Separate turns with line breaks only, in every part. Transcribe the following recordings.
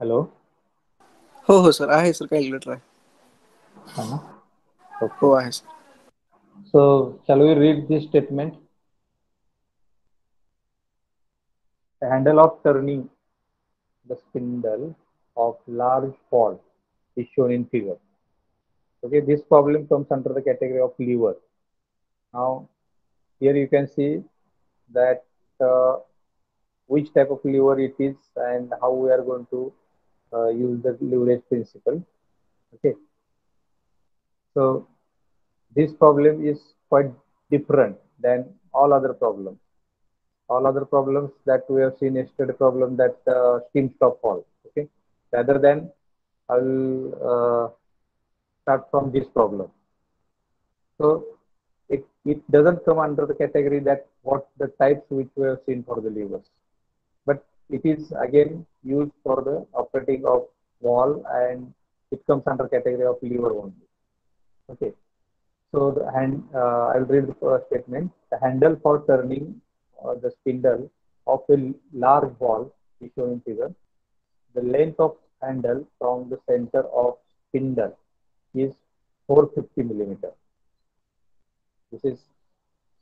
Hello.
हो हो sir, आहे सर, कॅल्क्युलेटर आहे.
है ना?
हो
Okay.
आहे sir.
So shall we read this statement? The handle of turning the spindle of large ball is shown in figure. Okay, this problem comes under the category of lever. Now, here you can see that which type of lever it is and how we are going to use the leverage principle. Okay, so this problem is quite different than all other problems. All other problems that we have seen yesterday, problem that steam stop fall. Okay, rather than I will start from this problem. So it doesn't come under the category that what the types which we have seen for the levers, but it is again used for the operating of wall and it comes under category of lever only. Okay, so the I'll read the first statement. The handle for turning the spindle of a large ball is shown in figure. The length of handle from the center of spindle is 450 millimeter. This is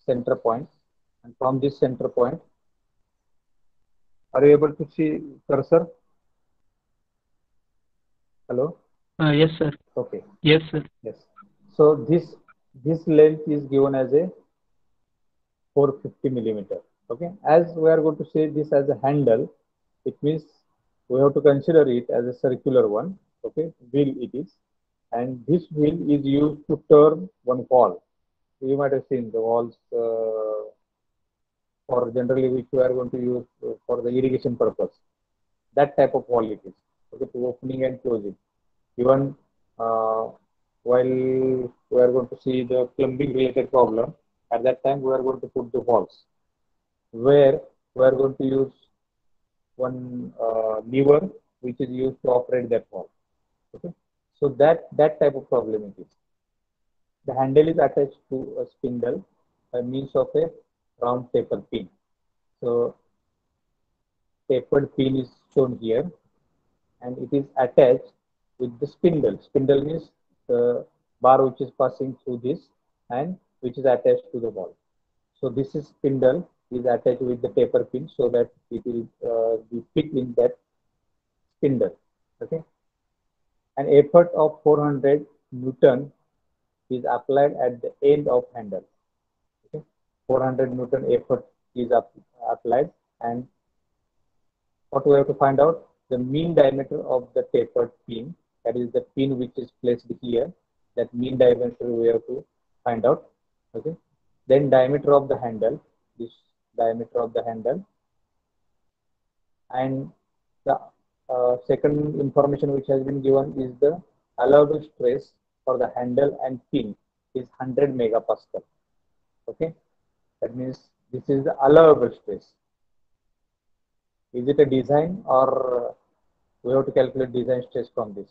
center point, and from this center point, are you able to see cursor? Hello.
Yes, sir.
Okay.
Yes, sir.
Yes. So this length is given as a 450 millimeter. Okay. As we are going to say this as a handle, it means we have to consider it as a circular one. Okay. Wheel it is, and this wheel is used to turn one wall. You might have seen the walls for generally which we are going to use for the irrigation purpose. That type of wall it is. Okay, to opening and closing. Even while we are going to see the plumbing related problem, at that time we are going to put the walls where we are going to use one lever which is used to operate that wall. Okay, so that type of problem it is. The handle is attached to a spindle by means of a round taper pin. So tapered pin is shown here and it is attached with the spindle. Spindle means the bar which is passing through this and which is attached to the ball. So this is spindle is attached with the taper pin so that it will be fit in that spindle. Okay. An effort of 400 Newton is applied at the end of handle. Okay. 400 Newton effort is applied, and what we have to find out the mean diameter of the tapered pin, that is the pin which is placed here, that mean diameter we have to find out. Okay, then diameter of the handle, this diameter of the handle, and the second information which has been given is the allowable stress for the handle and pin is 100 megapascal. Okay, that means this is the allowable stress. Is it a design or we have to calculate design stress from this?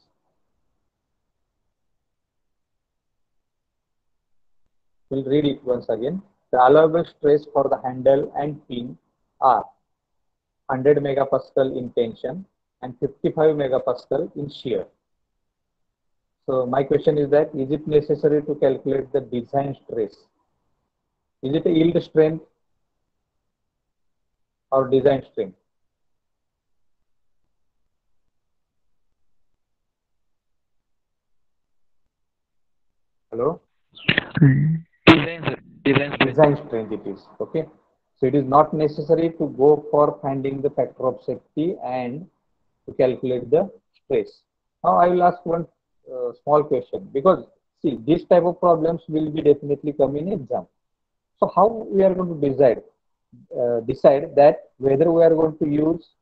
We'll read it once again. The allowable stress for the handle and pin are 100 megapascal in tension and 55 megapascal in shear. So my question is that is it necessary to calculate the design stress? Is it a yield strength or design strength? Hello?
Design, sir. Design strength.
Design strength it is. Okay. So it is not necessary to go for finding the factor of safety and to calculate the stress. Now I will ask one small question, because see this type of problems will be definitely come in exam. So how we are going to decide that whether we are going to use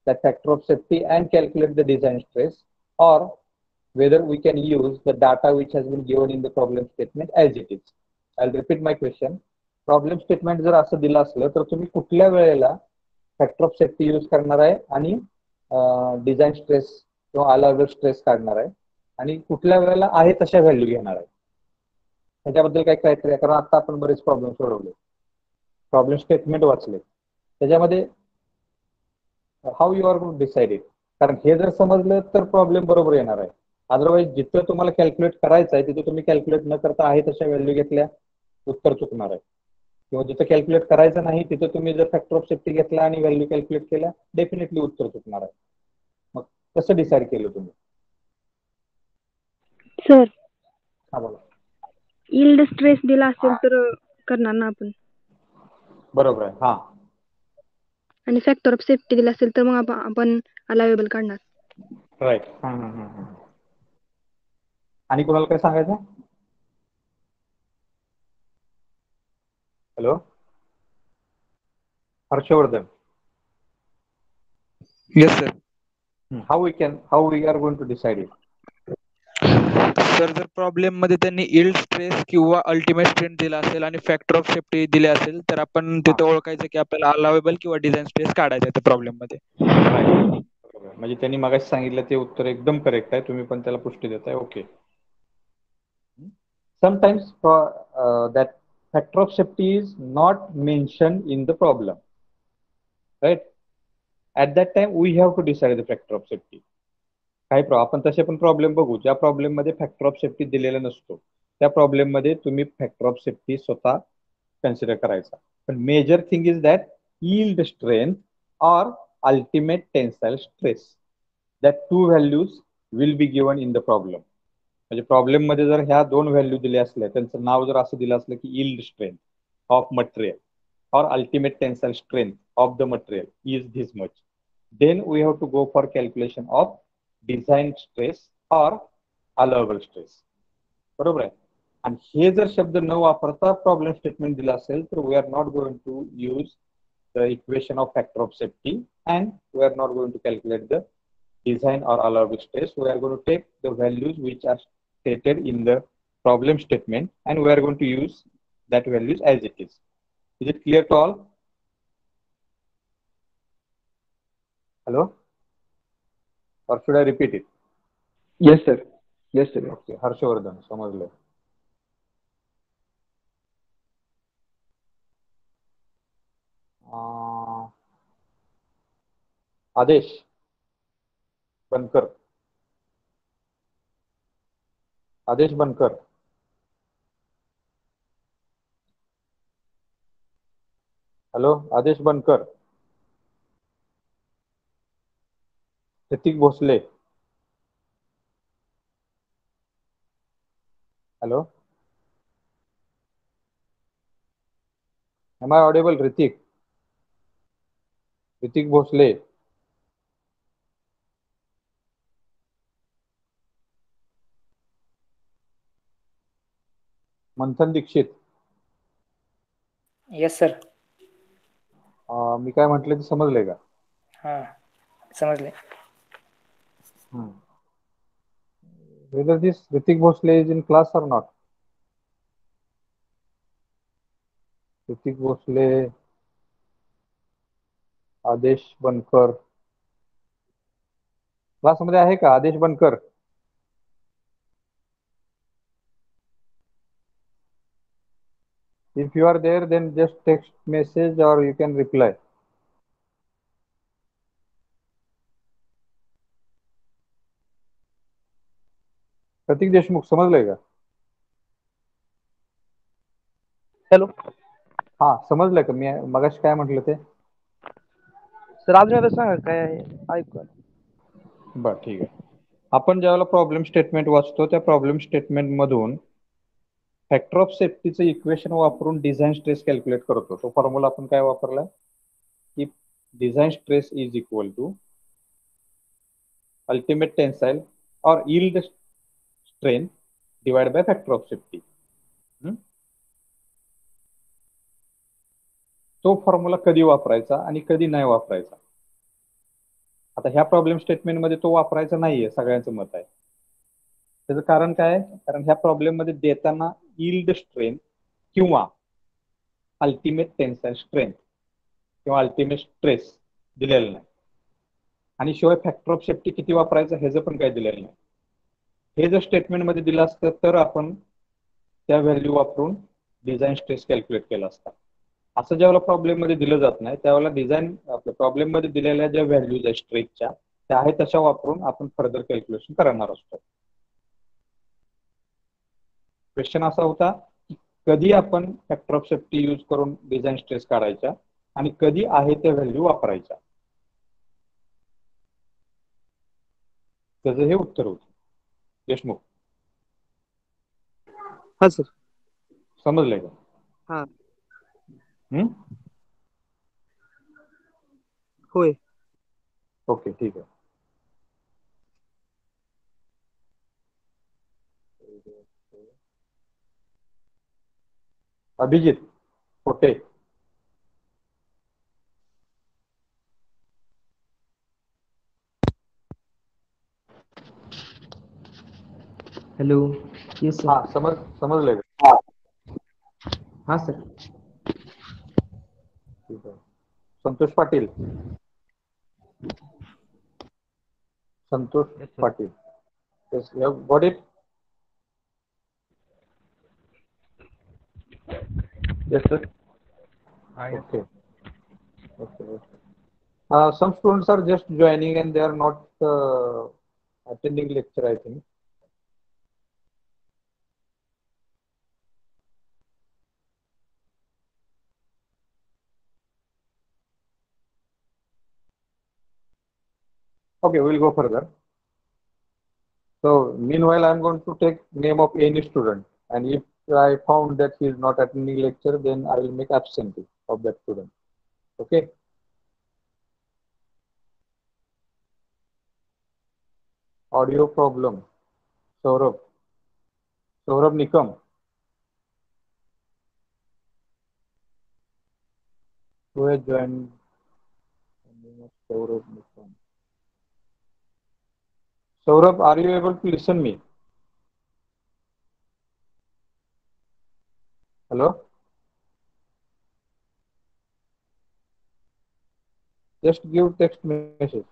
that factor of safety and calculate the design stress, or whether we can use the data which has been given in the problem statement as it is. I'll repeat my question. Problem statement जर असं दिलं असलं तर तुम्ही कुठल्या वेळेला factor of safety use करणार आहे आणि डिझाईन स्ट्रेस किंवा अलाउबल स्ट्रेस काढणार आहे आणि कुठल्या वेळेला आहे तशा व्हॅल्यू घेणार आहे, त्याच्याबद्दल काय क्रायटेरिया? कारण आता आपण बरेच प्रॉब्लेम सोडवले, प्रॉब्लेम स्टेटमेंट वाचले, त्याच्यामध्ये how you are going to decide it, कारण हे जर समजलं तर प्रॉब्लेम बरोबर येणार आहे. अदरवाईज जिथं तुम्हाला कॅल्क्युलेट करायचं आहे तिथे तुम्ही कॅल्क्युलेट न करता आहे तशा व्हॅल्यू घेतल्या, उत्तर चुकणार आहे. किंवा जिथं कॅल्क्युलेट करायचं नाही तिथं तुम्ही जर फॅक्टर ऑफ सेफ्टी घेतला आणि व्हॅल्यू कॅल्क्युलेट केल्या, डेफिनेटली उत्तर चुकणार आहे. मग कसं डिसाईड केलं तुम्ही?
सर
हा बोला.
यील्ड स्ट्रेस दिला असेल तर करणार ना आपण,
बरोबर आहे. हा,
आणि फॅक्टर ऑफ सेफ्टी दिला असेल तर मग आपण अलाउएबल काढणार.
राईट. आणि कोणाला काय सांगायचं? Hello, Harshvardhan.
Yes sir.
How we are going to decide it?
Sir जर प्रॉब्लेम मध्ये त्यांनी यील्ड स्ट्रेस किंवा अल्टिमेट स्ट्रेंथ दिला असेल आणि फॅक्टर ऑफ सेफ्टी दिले असेल तर आपण तिथं ओळखायचं की आपल्याला अलाउएबल किंवा डिझाईन स्ट्रेस काढायचा आहे त्या प्रॉब्लेम मध्ये.
म्हणजे त्यांनी मगाशी सांगितलं ते उत्तर एकदम करेक्ट आहे. तुम्ही पण त्याला पुष्टी देताय. Okay. Sometimes that factor of safety is not mentioned in the problem, right? At that time we have to decide the factor of safety. आपण तसे पण प्रॉब्लेम बघू ज्या प्रॉब्लेम मध्ये फॅक्टर ऑफ सेफ्टी दिलेला नसतो, त्या प्रॉब्लेम मध्ये तुम्ही फॅक्टर ऑफ सेफ्टी स्वतः कन्सिडर करायचा. पण major thing is that yield strength और ultimate tensile stress, that two values will be given in the problem. म्हणजे प्रॉब्लेम मध्ये जर ह्या दोन व्हॅल्यू दिल्या असल्या, त्यांचं नाव जर असं दिलं असलं की यील्ड स्ट्रेंथ ऑफ मटेरियल और ultimate tensile strength of the material is this much, then we have to go for calculation of design stress और अलाउएबल स्ट्रेस. बरोबर आहे. आणि हे जर शब्द न वापरता प्रॉब्लेम स्टेटमेंट दिला असेल तर we are not going to use the equation of factor of safety and we are not going to calculate the design or allowable stress. We are going to take the values which are stated in the problem statement and we are going to use that values as it is. Is it clear to all? Hello? Or should I repeat it?
Yes, sir. Yes, sir.
Okay. Harshvardhan, समजलं. आदेश बनकर. आदेश बनकर. Hello, Aadesh Bankar. Hrithik Bhosale. Hello, am I audible? Hrithik Bhosale. Manthan Dikshit.
Yes sir.
मी काय म्हटलं ते समजलंय का?
हा समजले.
Whether this Hrithik Bhosle is in class or not? Hrithik Bhosle, आदेश बनकर क्लासमध्ये आहे का? आदेश बनकर. If you are there, then just text message or you can reply. प्रतीक देशमुख समजलंय का?
हॅलो
हा, समजलंय का मी मगाशी काय म्हटलं ते?
सर, अजून एकदा सांगा काय आहे, ऐकू.
बर, ठीक आहे. आपण ज्यावेळेला प्रॉब्लेम स्टेटमेंट वाचतो त्या प्रॉब्लेम स्टेटमेंट मधून फॅक्टर ऑफ सेफ्टीचं इक्वेशन वापरून डिझाईन स्ट्रेस कॅल्क्युलेट करतो. तो फॉर्म्युला आपण काय वापरलाय की design stress is equal to ultimate tensile और yield strength divide by factor of safety. तो फॉर्म्युला कधी वापरायचा आणि कधी नाही वापरायचा? आता ह्या प्रॉब्लेम स्टेटमेंट मध्ये तो वापरायचा नाहीये, सगळ्यांचं मत आहे. त्याचं कारण काय आहे? कारण ह्या प्रॉब्लेम मध्ये देताना यील्ड स्ट्रेंथ किंवा अल्टिमेट टेन्साइल स्ट्रेंथ किंवा अल्टिमेट स्ट्रेस दिलेलं नाही आणि शिवाय फॅक्टर ऑफ सेफ्टी किती वापरायचं ह्याचं पण काही दिलेलं नाही. हे जर स्टेटमेंट मध्ये दिलं असतं तर आपण त्या व्हॅल्यू वापरून डिझाईन स्ट्रेस कॅल्क्युलेट केला असता. असं ज्यावेळेला प्रॉब्लेम मध्ये दिलं जात नाही त्यावेळेला डिझाईन आपल्या प्रॉब्लेम मध्ये दिलेल्या ज्या व्हॅल्यूज आहेत स्ट्रेसच्या त्या आहे तशा वापरून आपण फर्दर कॅल्क्युलेशन करणार असतो. क्वेश्चन असा होता की कधी आपण फॅक्टर ऑफ सेफ्टी यूज करून डिझाईन स्ट्रेस काढायचा आणि कधी आहे त्या व्हॅल्यू वापरायच्या, त्याचं हे उत्तर होतं. देशमुख,
हा सर.
समजलंय का?
हा.
हम्म?
होय.
ओके, ठीक आहे. अभिजित पोटे.
हेलो. Yes sir.
हा, समजलंय का?
हाँ सर.
ठीक आहे. संतोष पाटील. संतोष
Yes sir.
Patil. Yes, you have got it?
Yes sir.
Okay. Okay. Some students are just joining and they are not attending lecture, I think. Okay, we'll go further. So meanwhile, I'm going to take name of any student, and if I found that he is not attending lecture, then I will make absentee of that student. Okay. Audio problem. Saurabh. Saurabh Nikam. Who has joined? Saurabh Nikam. Saurabh, are you able to listen me? Hello? Just give text message.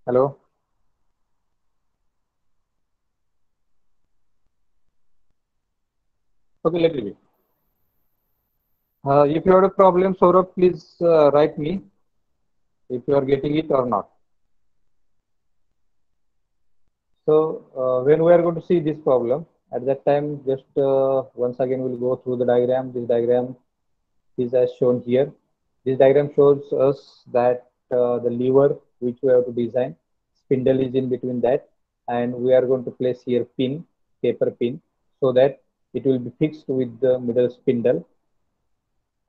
Hello? Okay, let it be. If you have a problem, Saurabh, please write me if you are getting it or not. So when we are going to see this problem, at that time, just once again we'll go through the diagram. This diagram is as shown here. This diagram shows us that the lever which we have to design, spindle is in between that, and we are going to place here pin, taper pin, so that it will be fixed with the middle spindle.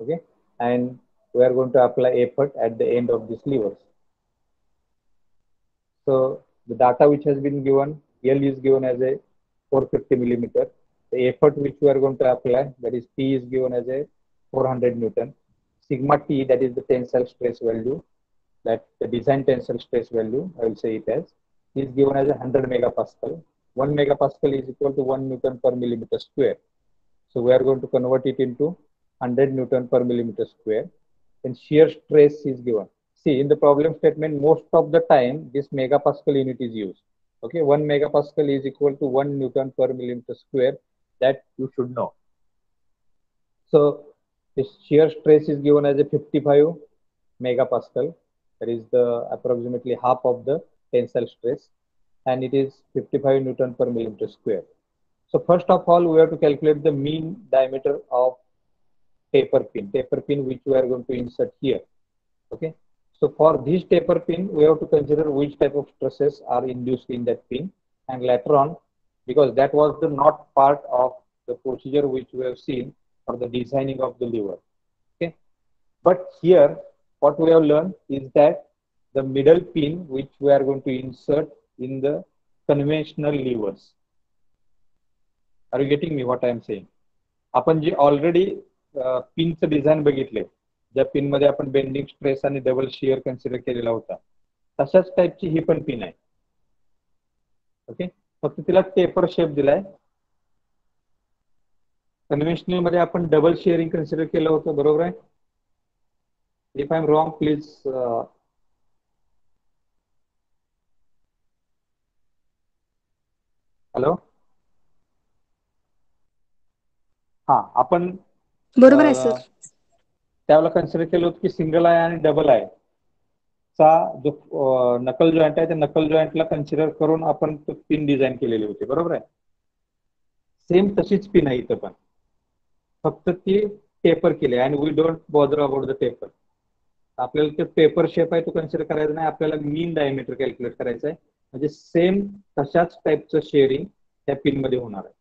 Okay, and we are going to apply effort at the end of this levers. So the data which has been given, L is given as a 450 millimeter. The effort which we are going to apply, that is P, is given as a 400 Newton. Sigma T, that is the tensile stress value, that the design tensile stress value, I will say it as, is given as 100 megapascal. 1 megapascal is equal to 1 Newton per millimeter square. So we are going to convert it into 100 Newton per millimeter square. And shear stress is given. See, in the problem statement, most of the time, this megapascal unit is used. Okay, 1 megapascal is equal to 1 Newton per millimeter square. That you should know. So the shear stress is given as a 55 megapascal. That is the approximately half of the tensile stress, and it is 55 Newton per millimeter square. So first of all, we have to calculate the mean diameter of taper pin which we are going to insert here. Okay. So for this taper pin, we have to consider which type of stresses are induced in that pin, and later on, because that was the not part of the procedure which we have seen for the designing of the lever. Okay. But here, what we have learned is that the middle pin which we are going to insert in the conventional levers. Are you getting me what I am saying? आपण जे already पिनचं design बघितले, ज्या pin मध्ये आपण bending stress आणि double shear consider केलेला होता, तशाच टाईपची ही पण पिन आहे. ओके, फक्त तिला टेपर शेप दिलाय. कन्व्हेन्शनल मध्ये आपण डबल शिअरिंग कन्सिडर केलं होतं, बरोबर आहे? If I am wrong please hello. हा, आपण
बरोबर आहे सर.
त्यावेळेला कन्सिडर केलं होतं की सिंगल आय आणि डबल आय चा जो नकल जॉईंट आहे त्या नकल जॉईंटला कन्सिडर करून आपण पिन डिझाईन केलेली होती, बरोबर आहे. सेम तशीच पिन आहे इथं पण, फक्त ती टेपर केली आणि we don't bother about the taper. आपल्याला ते पेपर शेप आहे तो कन्सिडर करायचा नाही, आपल्याला मीन डायमीटर कॅल्क्युलेट करायचं आहे. म्हणजे सेम तशाच टाईपचं शेअरिंग त्या पिन मध्ये होणार आहे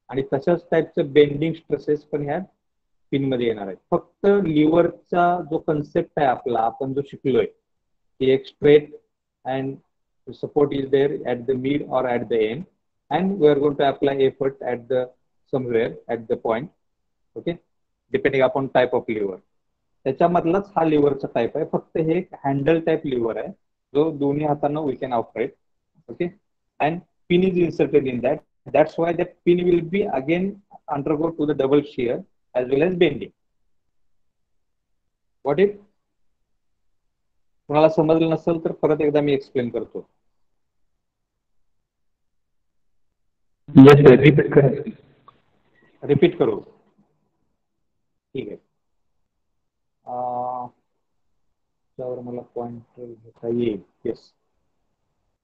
आणि तशाच टाईपचं बेंडिंग स्ट्रेसेस पण ह्या पिन मध्ये येणार आहे. फक्त लिव्हरचा जो कन्सेप्ट आहे आपला, आपण जो शिकलोय की एक straight and support is there at the mid or at the end, and we are going to apply effort at the somewhere at the point, okay, depending upon type of lever. त्याच्यामधलाच हा लिव्हरचा type आहे, फक्त हे एक handle type liver आहे जो दोन्ही हातांना we can operate, okay. And pin is inserted in that. That's why that pin will be again undergo to the double shear as well as bending. What if कुणाला समजलं नसेल तर परत एकदा मी एक्सप्लेन करतो.
येस सर, रिपीट करा.
Repeat करू, ठीक आहे. त्यावर मला पॉइंटर घेता येईल. येस,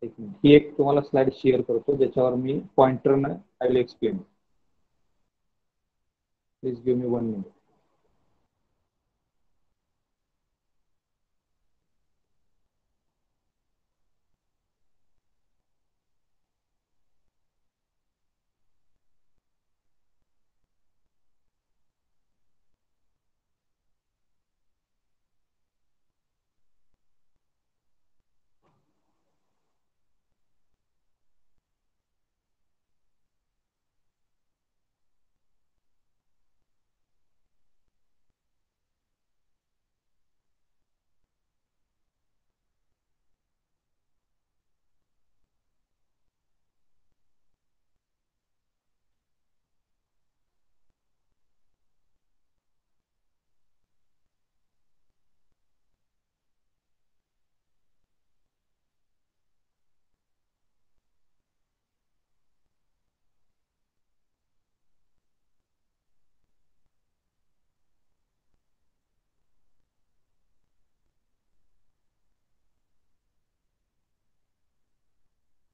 एक मिनिट, ही एक तुम्हाला स्लाइड शेअर करतो ज्याच्यावर मी पॉइंटरनं I will explain. Please give me 1 minute.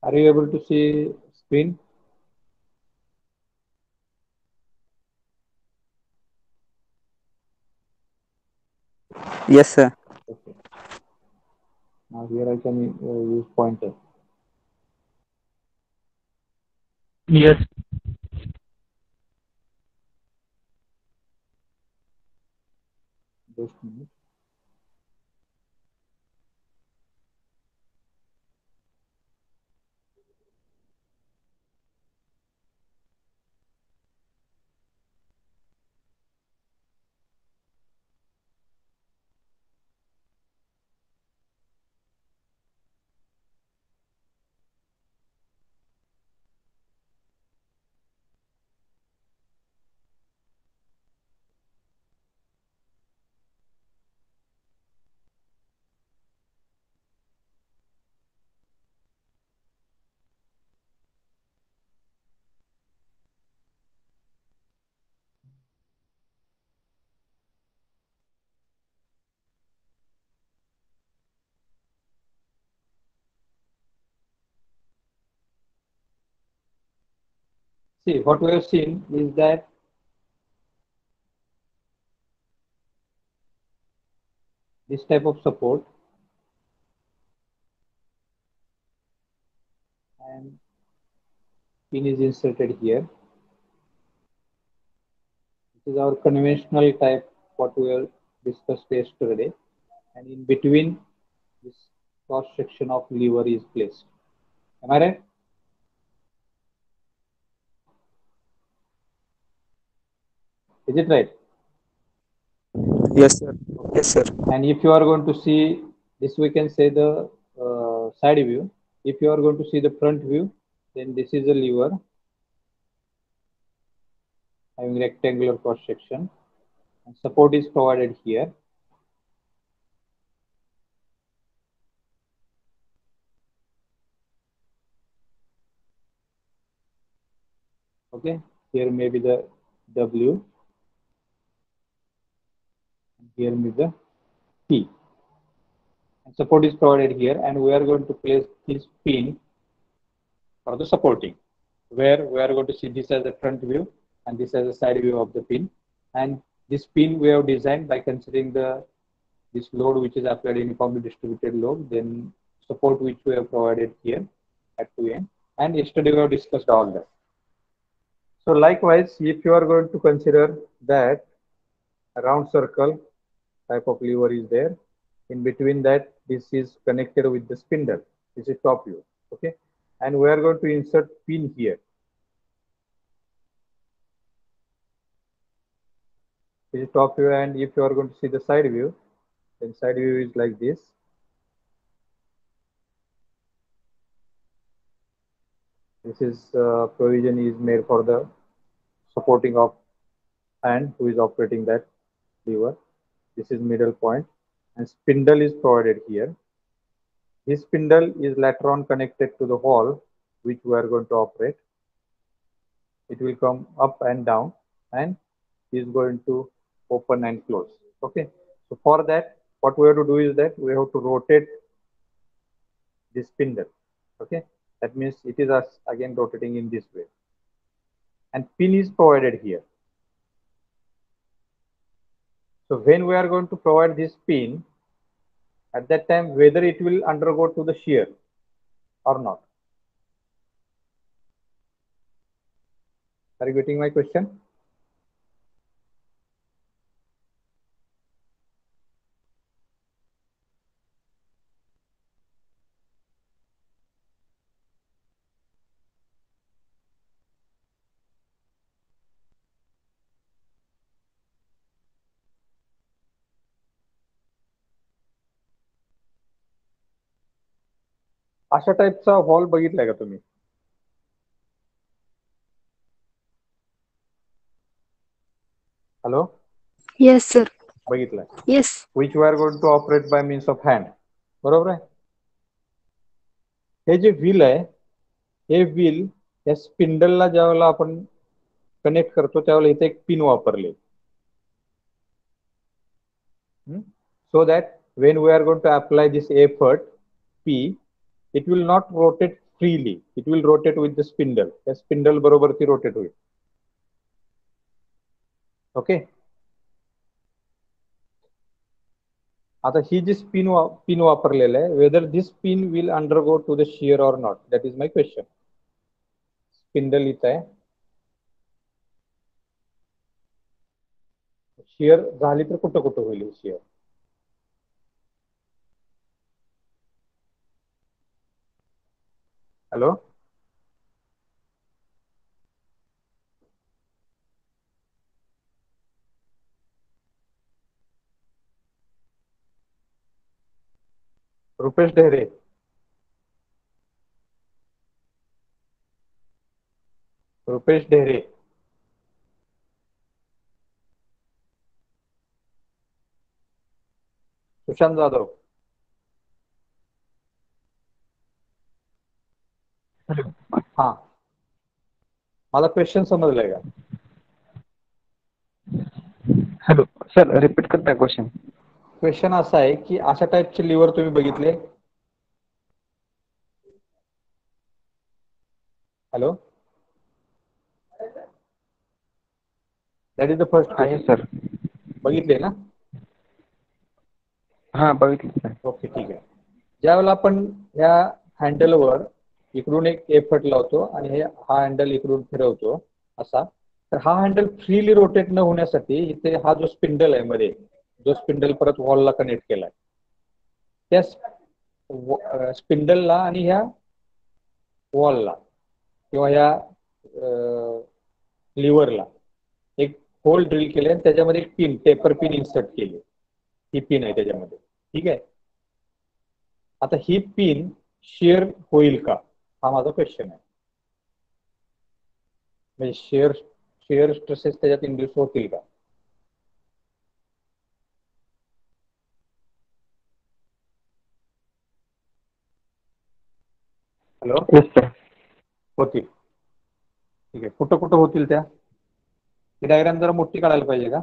Are you able to see screen?
Yes, sir.
Okay. Now here I can use pointer.
Yes.
Just a minute. See, what we have seen is that this type of support and pin is inserted here. This is our conventional type what we have discussed yesterday, and in between this cross section of lever is placed. Am I right? Is it right?
Yes, sir. Yes, sir.
And if you are going to see this, we can say the side view. If you are going to see the front view, then this is a lever having rectangular cross section, and support is provided here. Okay, here may be the W. here is the P. And support is provided here, and we are going to place this pin for the supporting, where we are going to see this as a front view and this as a side view of the pin. And this pin we have designed by considering this load which is applied uniformly distributed load, then support which we have provided here at 2n, and yesterday we have discussed all that. So likewise, if you are going to consider that a round circle type of lever is there, in between that this is connected with the spindle, this is top view, okay, and we are going to insert pin here. This is top view, and if you are going to see the side view, then side view is like this. This is provision is made for the supporting of hand who is operating that lever. This is middle point, and spindle is provided here. This spindle is later on connected to the wall which we are going to operate. It will come up and down and is going to open and close. Okay. So for that, what we have to do is that we have to rotate this spindle. Okay. That means it is again rotating in this way. And pin is provided here. So when we are going to provide this pin, at that time, whether it will undergo to the shear or not. Are you getting my question? अशा टाइपचा hall बघितलाय का तुम्ही? Hello?
Yes sir.
बघितलाय.
Yes.
Which we are going to operate by means of hand. बरोबर आहे? हे जे wheel आहे, हे wheel या स्पिंडलला ज्यावेळेला आपण कनेक्ट करतो त्यावेळेला इथे एक पिन वापरले. So that when we are going to apply this effort P, it will not rotate freely. It will rotate with the spindle. The spindle बरोबर ती rotate होईल. Okay. आता ही जी पिन वापरलेलं आहे, whether this pin will undergo to the shear or not, that is my question. Spindle इथं आहे. shear झाली तर कुठं कुठं होईल shear? हॅलो? रुपेश ढेरे. रुपेश ढेरे. सुशांत जाधव. हा, मला क्वेश्चन समजलंय का?
हॅलो सर, रिपीट करता क्वेश्चन?
क्वेश्चन असा आहे की अशा टाइपचे लिव्हर तुम्ही बघितले? Hello? That is the first
आहे सर.
बघितले ना?
हा बघितलं सर.
ओके, ठीक आहे. ज्यावेळेला आपण ह्या हँडलवर इकडून एक एफर्ट लावतो आणि हा हँडल इकडून फिरवतो असा, तर हा हँडल फ्रीली रोटेट न होण्यासाठी इथे हा जो स्पिंडल आहे मध्ये, जो स्पिंडल परत वॉलला कनेक्ट केलाय, त्या स्पिंडलला आणि ह्या वॉलला किंवा ह्या लिव्हरला एक होल ड्रिल केले आणि त्याच्यामध्ये एक पिन, टेपर पिन इन्सर्ट केली. ही पिन आहे त्याच्यामध्ये. ठीक आहे. आता ही पिन शेअर होईल का, हा माझा क्वेश्चन आहे. म्हणजे शेअर स्ट्रेसेस त्याच्यात इंड्यूस होतील का? हॅलो? होतील. ठीक आहे. कुठं कुठं होतील त्या? ही डायग्राम जरा मोठी काढायला पाहिजे का?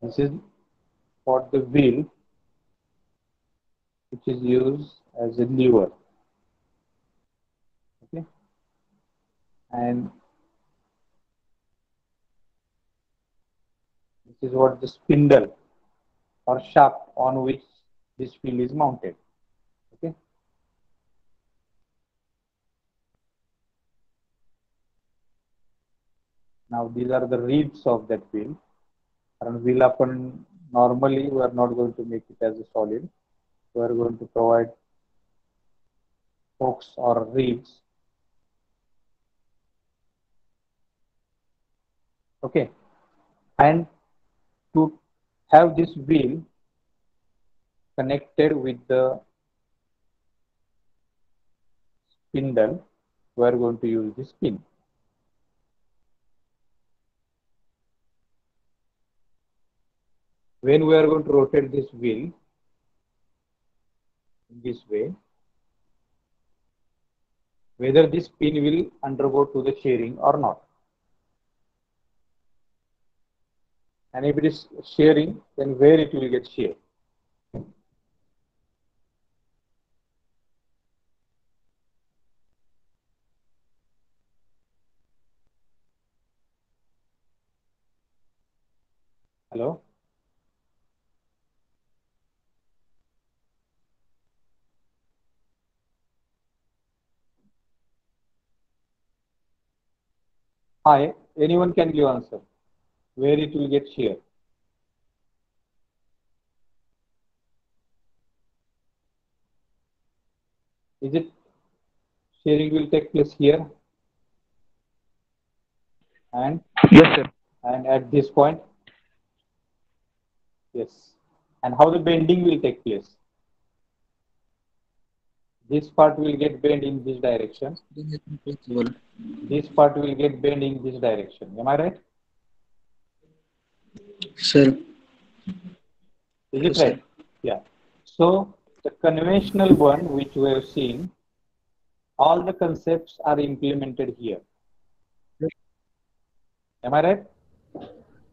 This is for the wheel, which is used as a lever. Okay, and this is what the spindle or shaft on which this wheel is mounted. Okay. Now these are the ribs of that wheel. And wheel upon normally we are not going to make it as a solid. We are going to provide spokes or ribs. Okay, and to have this wheel connected with the spindle, we are going to use this pin. When we are going to rotate this wheel in this way, whether this pin will undergo to the shearing or not. And if it is shearing, then where it will get sheared. Hello? Hi, anyone can give answer. Where it will get sheared. Is it shearing will take place here and
Yes, sir.
at this point? Yes. And how the bending will take place? This part will get bent in this direction. This part will get bent in this direction. Am I right?
Sir.
Is it right? Yeah. So the conventional one which we have seen, all the concepts are implemented here. Am I right?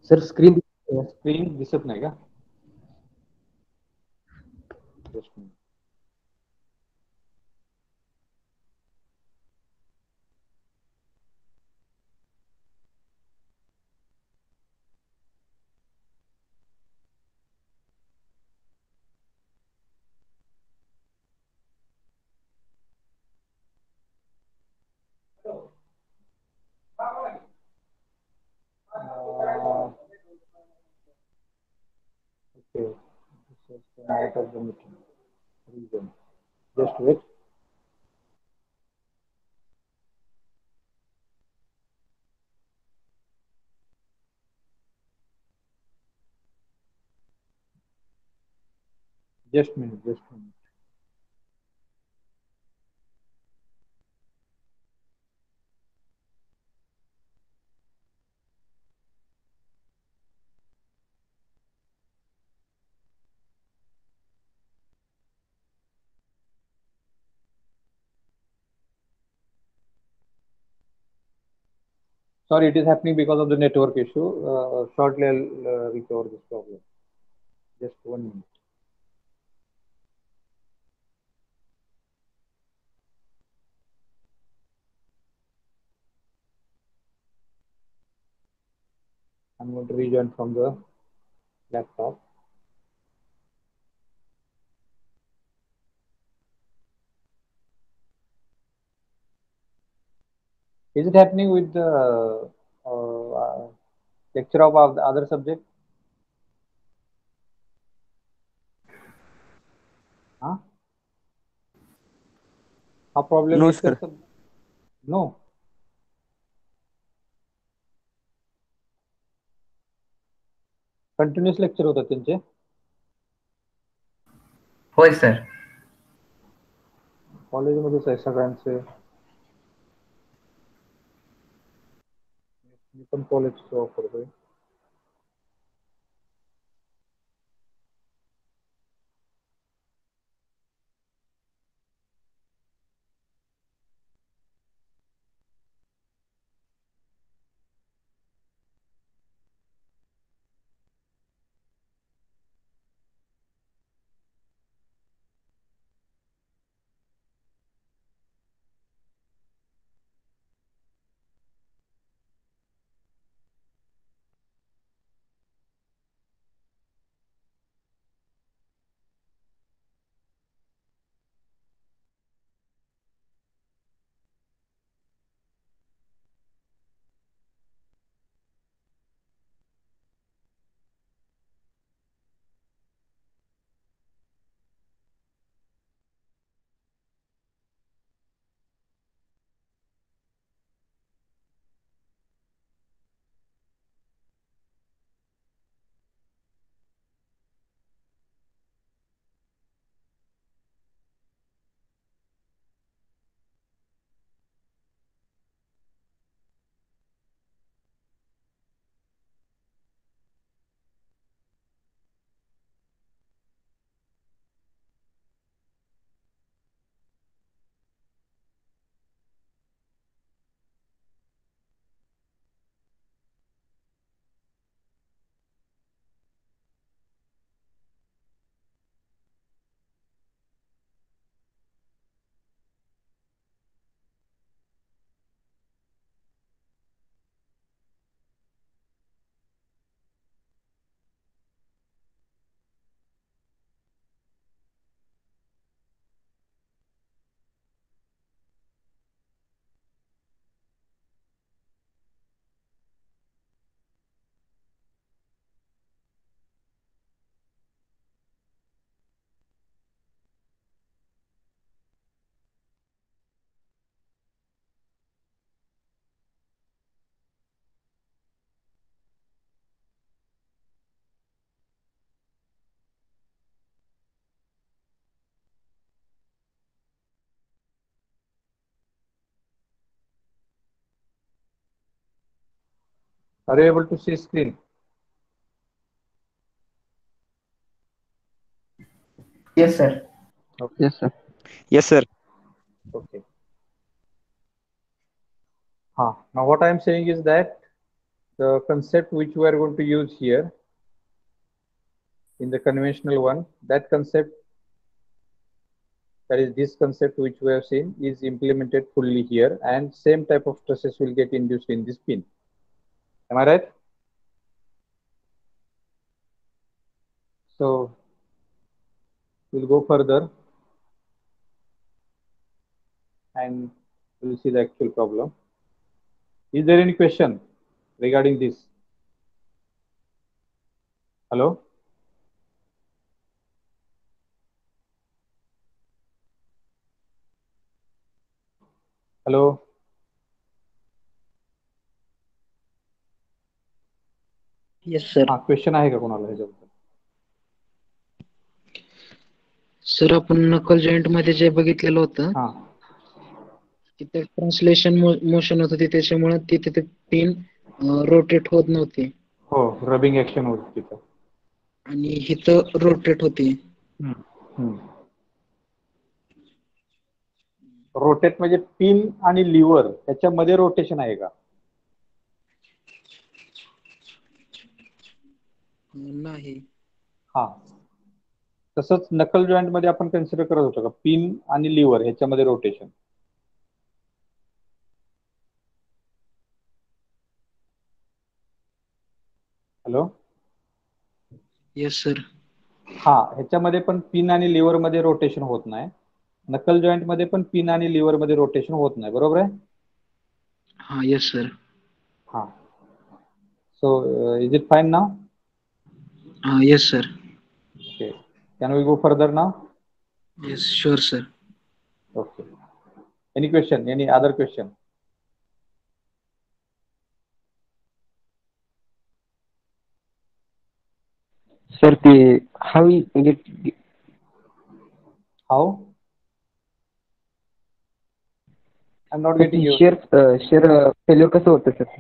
Sir, screen.
Screen दिसत नाही का? Just a minute. Okay. This is the night of the meeting. Reason. Just wait. Just a minute. Just a minute. Sorry, it is happening because of the network issue. Shortly, I'll recover this problem. Just 1 minute. I'm going to rejoin from the laptop. Is it happening with the lecture of the other subject? Huh? हा problem
No,
इतर
sir.
No. Continuous lecture होतात त्यांचे.
होय sir.
कॉलेजमध्येच आहे सगळ्यांचे. मी पण college वापरतोय. Are you able to see screen?
Yes, sir.
Yes, sir.
Yes, sir.
Okay. Now what I am saying is that the concept which we are going to use here in the conventional one, that concept, that is this concept which we have seen, is implemented fully here, and same type of stresses will get induced in this pin. Am I right? So we'll go further and we'll see the actual problem. Is there any question regarding this? Hello? Hello?
Yes sir.
Question आहे का कोणाला ह्याच्याबद्दल?
Sir आपण नकल joint मध्ये जे बघितलेलं होतं तिथे ट्रान्सलेशन मोशन होत होती, त्याच्यामुळे तिथे ते पिन रोटेट होत नव्हती.
हो, रबिंग ऍक्शन होत तिथं.
आणि इथं रोटेट होती.
रोटेट म्हणजे पिन आणि लिव्हर त्याच्यामध्ये रोटेशन आहे का?
नाही.
तसंच नकल जॉईंट मध्ये आपण कन्सिडर करत होतो का पिन आणि लिव्हर ह्याच्यामध्ये रोटेशन? हॅलो?
Yes sir.
ह्याच्यामध्ये पण पिन आणि लिव्हर मध्ये रोटेशन होत नाही. नकल जॉईंट मध्ये पण पिन आणि लिव्हर मध्ये रोटेशन होत नाही, बरोबर आहे?
Yes sir.
So is it fine now?
Yes sir.
Okay. Can we go further now?
Yes, sure, sir.
Okay. Any question? Any other question?
Sir, how we get?
How? I'm not getting you.
Shear failure कसं होतं sir?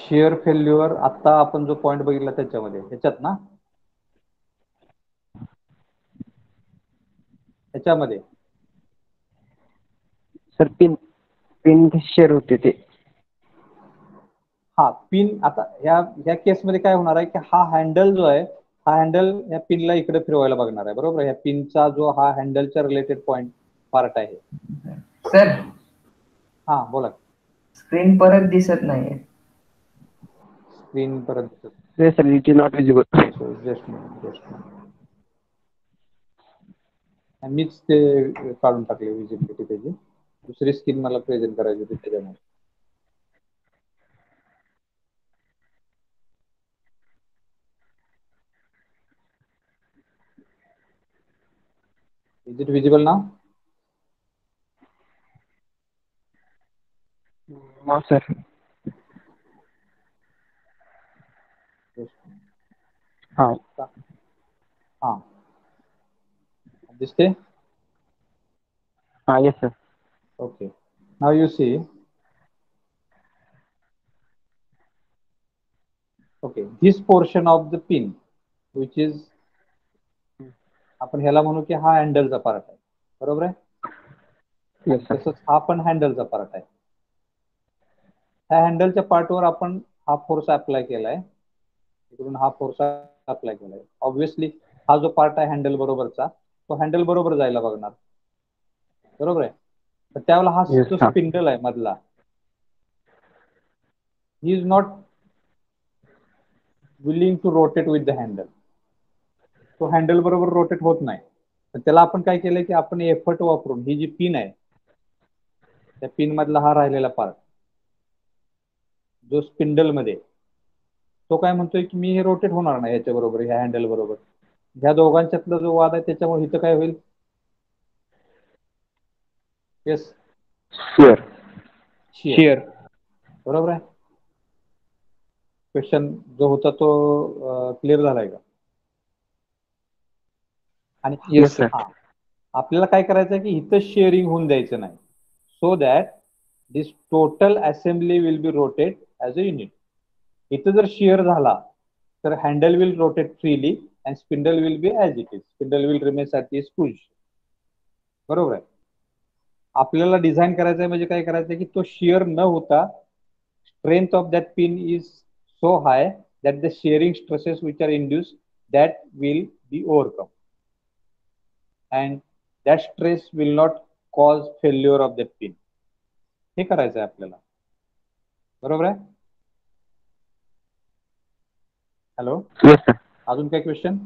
Share failure आता आपण जो point बघितला त्याच्यामध्ये, ह्याच्यात ना? ह्याच्यामध्ये
सर पिन शेअर होते ते.
पिन आता ह्या केसमध्ये काय होणार आहे की हा हँडल जो आहे, हा हँडल या पिनला इकडे फिरवायला बघणार आहे, बरोबर? ह्या पिनचा जो हा हँडलच्या रिलेटेड पॉइंट पार्ट आहे.
सर
बोला.
स्क्रीन परत दिसत नाहीये.
स्क्रीन परत दिसत.
Yes, sir, it is not visible.
Just मीच ते काढून टाकले विजिबिलिटी त्याची. दुसरी स्क्रीन मला प्रेझेंट करायची होती त्याच्यामुळे. Is it visible now?
No, sir.
दिसते?
Yes, sir.
Okay. Now you see. Okay, this portion of the pin, which is आपण ह्याला म्हणू की हा हँडलचा पार्ट आहे, बरोबर आहे?
Yes, sir.
तसंच हा पण हँडलचा पार्ट आहे. ह्या हँडलच्या पार्टवर आपण हा फोर्स अप्लाय केलाय, इकडून हा फोर्स अप्लाय केलाय. ऑब्व्हियसली हा जो पार्ट आहे हँडल बरोबरचा, तो हँडल बरोबर जायला बघणार, बरोबर आहे? तर त्यावेळेला हा जो स्पिंडल आहे मधला, he is not willing to rotate with the handle. तो हँडल बरोबर रोटेट होत नाही. तर त्याला आपण काय केलंय की आपण एफर्ट वापरून ही जी पिन आहे, त्या पिन मधला हा राहिलेला पार्ट जो स्पिंडल मध्ये, तो काय म्हणतोय की मी हे रोटेट होणार नाही ह्याच्या बरोबर, ह्या हँडल बरोबर. ह्या दोघांच्यातला जो वाद आहे त्याच्यामुळे इथं काय होईल? Yes, shear. बरोबर आहे? क्वेश्चन जो होता तो क्लिअर झालाय का? आणि आपल्याला काय करायचं आहे की इथं शेअरिंग होऊन द्यायचं नाही, so that this total assembly will be rotate as a unit. इथं जर shear झाला तर handle will rotate freely and spindle will be as it is. Spindle will remains at its position. बरोबर आहे. आपल्याला डिझाईन करायचं आहे म्हणजे काय करायचं आहे की तो shear न होता strength of that pin is so high that the shearing stresses which are induced that will be overcome and that stress will not cause failure of that pin. हे करायचं आहे आपल्याला. बरोबर आहे. हॅलो.
Yes sir.
अजून काय question?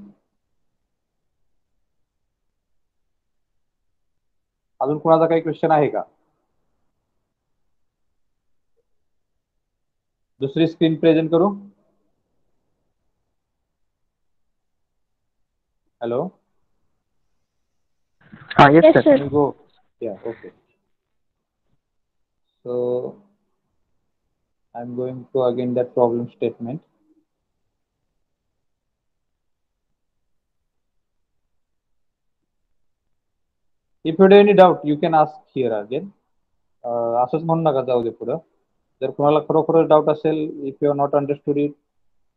अजून कोणाचा काही क्वेश्चन आहे का? दुसरी स्क्रीन प्रेझेंट करू. हॅलो.
हां yes sir.
Can you go? Yeah, okay. So I'm going to again that problem statement. If you have any doubt, you can ask here again. असंच म्हणू नका जाऊ दे पुढं. जर कोणाला खरोखर डाऊट असेल, if you have not understood it,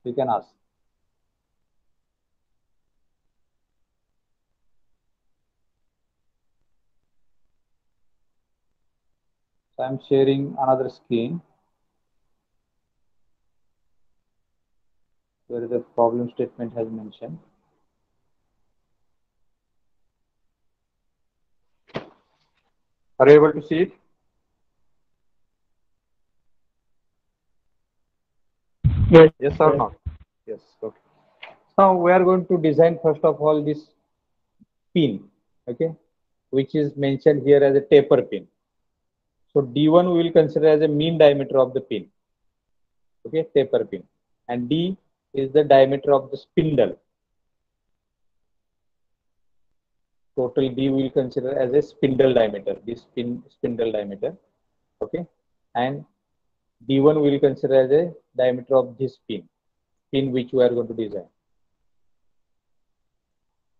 you can ask. So I'm sharing another screen where the problem statement has mentioned. Are you able to see it?
Yes.
Yes or not? Yes. Okay. Now we are going to design first of all this pin, okay, which is mentioned here as a taper pin. So D1 we will consider as a mean diameter of the pin, okay, taper pin, and D is the diameter of the spindle. Total D we will consider as a spindle diameter, this spindle diameter, okay, and D1 we will consider as a diameter of this pin which we are going to design.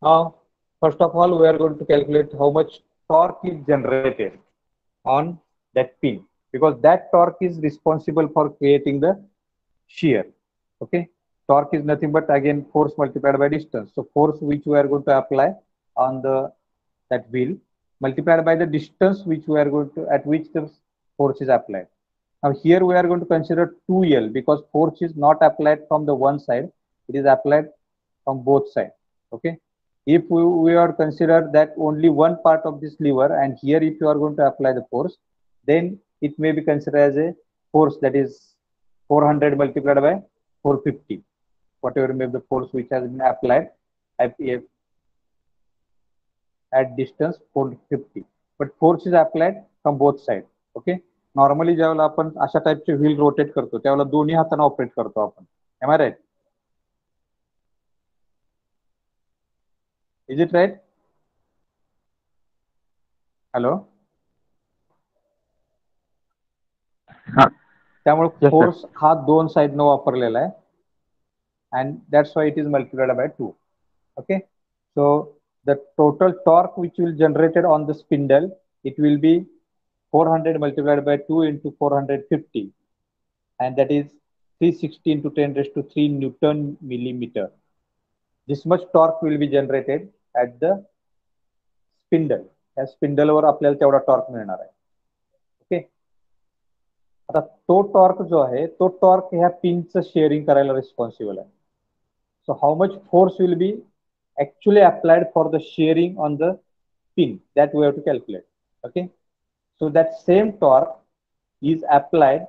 Now, first of all, we are going to calculate how much torque is generated on that pin, because that torque is responsible for creating the shear. Okay, torque is nothing but again force multiplied by distance. So force which we are going to apply on that wheel multiplied by the distance which we are going to at which the force is applied. Now here we are going to consider 2L because force is not applied from the one side, it is applied from both sides. Okay. If we are consider that only one part of this lever, and here if you are going to apply the force, then it may be considered as a force that is 400 multiplied by 450, whatever may be the force which has been applied at distance 450, but force is applied from both sides. Okay. Normally ज्यावेळेला आपण अशा टाइपचे wheel rotate करतो त्यावेळेला दोन्ही हाताने operate करतो आपण. Am I right? Is it right? Hello. त्यामुळे फोर्स हा दोन साइडनं वापरलेला आहे and that's why it is multiplied by 2. Okay. So the total torque which will generated on the spindle it will be 400 multiplied by 2 into 450, and that is 360 into 10 raised to 3 Newton millimeter. This much torque will be generated at the spindle. या spindle वर आपल्याला तेवढा torque मिळणार आहे. Okay. आता तो torque जो आहे तो टॉर्क ह्या पिनचं शेअरिंग करायला रिस्पॉन्सिबल आहे. So how much force will be actually applied for the shearing on the pin, that we have to calculate. Okay. So that same torque is applied